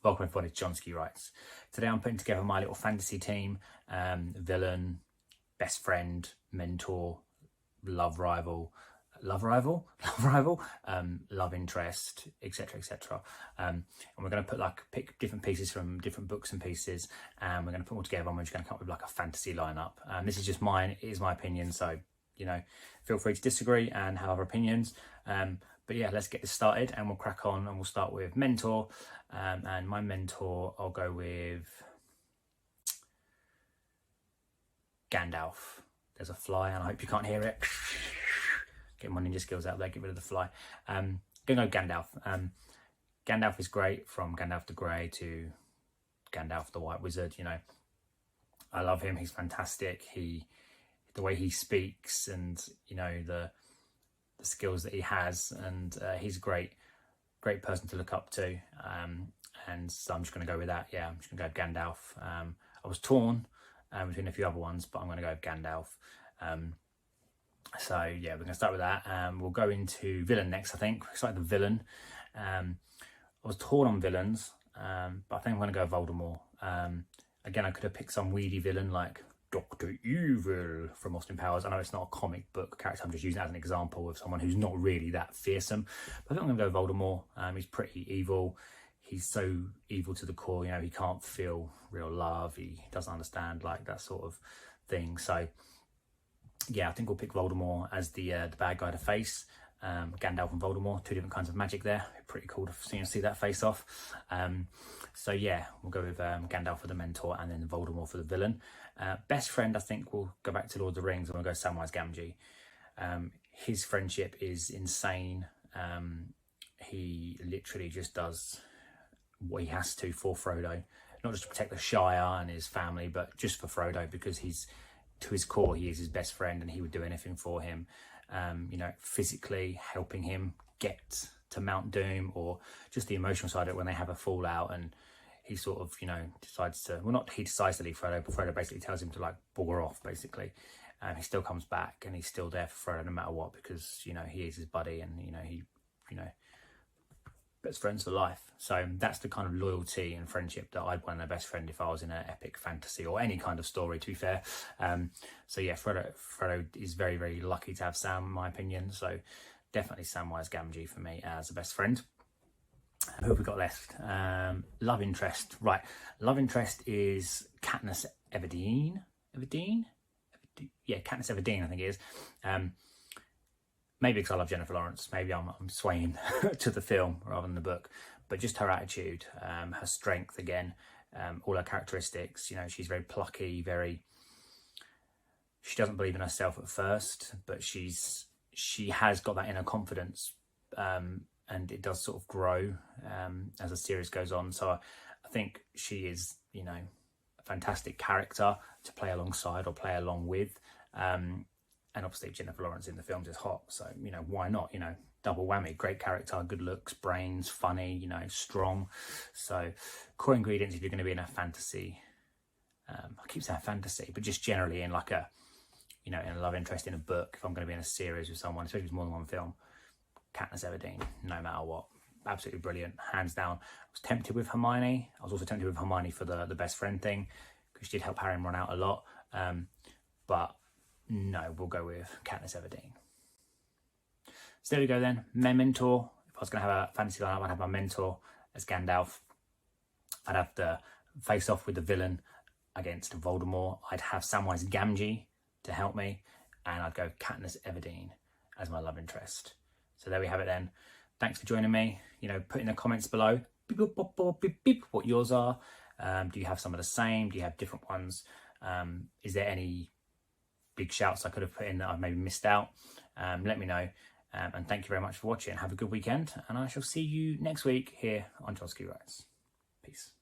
Welcome everybody to Johnsky Writes. Today I'm putting together my little fantasy team, villain, best friend, mentor, love rival, love interest, etc, etc. And we're going to pick different pieces from different books and pieces, and we're going to put them all together, and we're just going to come up with like a fantasy lineup. This is just mine, it is my opinion, so feel free to disagree and have other opinions. But yeah, let's get this started and we'll crack on, and we'll start with mentor. And my mentor, I'll go with Gandalf. There's a fly and I hope you can't hear it. Get my ninja skills out there, get rid of the fly. Gonna go Gandalf. Gandalf is great, from Gandalf the Grey to Gandalf the White Wizard. I love him, he's fantastic. The way he speaks, and the skills that he has, and he's a great person to look up to, and so I'm just going to go with that. I'm just going to go Gandalf. I was torn between a few other ones, but I'm going to go with Gandalf. So yeah, we're going to start with that. We'll go into villain next. I think we started the villain. I was torn on villains, but I think I'm going to go Voldemort. Again, I could have picked some weedy villain like Dr. Evil from Austin Powers. I know it's not a comic book character, I'm just using it as an example of someone who's not really that fearsome. But I think I'm going to go Voldemort. He's pretty evil. He's so evil to the core, he can't feel real love. He doesn't understand like that sort of thing. So yeah, I think we'll pick Voldemort as the bad guy to face. Gandalf and Voldemort, two different kinds of magic there. Pretty cool to see that face off. So yeah, we'll go with Gandalf for the mentor and then Voldemort for the villain. Best friend, I think we'll go back to Lord of the Rings and we'll go Samwise Gamgee. His friendship is insane. He literally just does what he has to for Frodo, not just to protect the Shire and his family, but just for Frodo, because to his core, he is his best friend and he would do anything for him. Physically helping him get to Mount Doom, or just the emotional side of it when they have a fallout and he sort of, decides to, well, not he decides to leave Frodo, but Frodo basically tells him to like bugger off, basically. He still comes back and he's still there for Frodo no matter what, because, he is his buddy, and, he best friends for life. So that's the kind of loyalty and friendship that I'd want in a best friend if I was in an epic fantasy or any kind of story, to be fair. So yeah, Frodo is very, very lucky to have Sam, in my opinion. So definitely Samwise Gamgee for me as a best friend. Who have we got left? Love interest. Right. Love interest is Katniss Everdeen. Yeah, Katniss Everdeen, I think it is. Maybe because I love Jennifer Lawrence. Maybe I'm swaying to the film rather than the book. But just her attitude, her strength again, all her characteristics. She's very plucky, she doesn't believe in herself at first, but she has got that inner confidence, and it does sort of grow as the series goes on. So I think she is, a fantastic character to play alongside or play along with. And obviously Jennifer Lawrence in the films is hot, so why not? Double whammy, great character, good looks, brains, funny, strong. So core ingredients if you're going to be in a fantasy, I keep saying fantasy, but just generally in like a, in a love interest in a book, if I'm going to be in a series with someone, especially if it's more than one film, Katniss Everdeen, no matter what. Absolutely brilliant, hands down. I was tempted with Hermione. I was also tempted with Hermione for the best friend thing, because she did help Harry run out a lot. But no, we'll go with Katniss Everdeen. So there we go then. My mentor, if I was going to have a fantasy lineup, I'd have my mentor as Gandalf. I'd have to face off with the villain against Voldemort. I'd have Samwise Gamgee to help me, and I'd go Katniss Everdeen as my love interest. So there we have it then. Thanks for joining me. Put in the comments below what yours are. Do you have some of the same? Do you have different ones? Is there any big shouts I could have put in that I've maybe missed out? Let me know. And thank you very much for watching. Have a good weekend, and I shall see you next week here on Johnsky Writes. Peace.